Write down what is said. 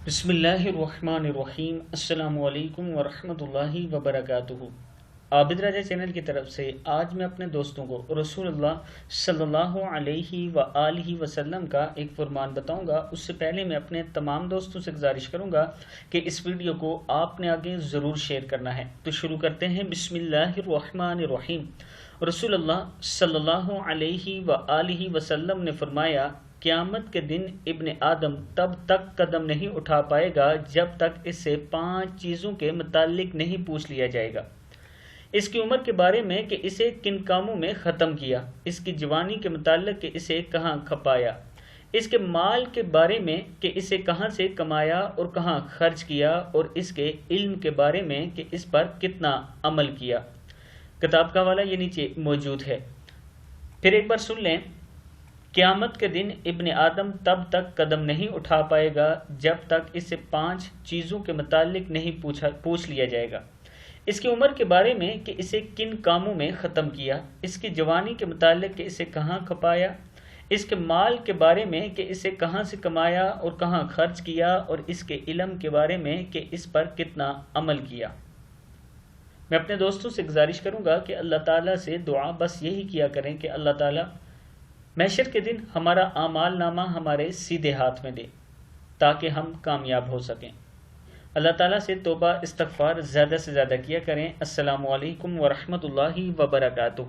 بسم اللہ الرحمن الرحیم۔ السلام علیکم ورحمۃ اللہ وبرکاتہ۔ عابد راجہ چینل کی طرف سے آج میں اپنے دوستوں کو رسول اللہ صلی اللہ علیہ وآلہ وسلم کا ایک فرمان بتاؤں گا۔ اس سے پہلے میں اپنے تمام دوستوں سے گزارش کروں گا کہ اس ویڈیو کو آپ نے آگے ضرور شیئر کرنا ہے۔ تو شروع کرتے ہیں۔ بسم اللہ الرحمن الرحیم۔ رسول اللہ صلی اللہ علیہ وآلہ وسلم نے فرمایا، قیامت کے دن ابن آدم تب تک قدم نہیں اٹھا پائے گا جب تک اس سے 5 چیزوں کے متعلق نہیں پوچھ لیا جائے گا۔ اس کی عمر کے بارے میں کہ اسے کن کاموں میں ختم کیا، اس کی جوانی کے متعلق کہ اسے کہاں کھپایا، اس کے مال کے بارے میں کہ اسے کہاں سے کمایا اور کہاں خرچ کیا، اور اس کے علم کے بارے میں کہ اس پر کتنا عمل کیا۔ کتاب کا حوالہ یہ نیچے موجود ہے۔ پھر ایک بار سن لیں۔ قیامت کے دن ابن آدم تب تک قدم نہیں اٹھا پائے گا جب تک اس سے 5 چیزوں کے متعلق نہیں پوچھ لیا جائے گا۔ اس کی عمر کے بارے میں کہ اسے کن کاموں میں ختم کیا، اس کی جوانی کے متعلق کہ اسے کہاں کھپایا، اس کے مال کے بارے میں کہ اسے کہاں سے کمایا اور کہاں خرچ کیا، اور اس کے علم کے بارے میں کہ اس پر کتنا عمل کیا۔ میں اپنے دوستوں سے گزارش کروں گا کہ اللہ تعالیٰ سے دعا بس یہی کیا کریں کہ اللہ تعالیٰ محشر کے دن ہمارا اعمال نامہ ہمارے سیدھے ہاتھ میں دے تاکہ ہم کامیاب ہو سکیں۔ اللہ تعالیٰ سے توبہ استغفار زیادہ سے زیادہ کیا کریں۔ السلام علیکم ورحمۃ اللہ وبرکاتہ۔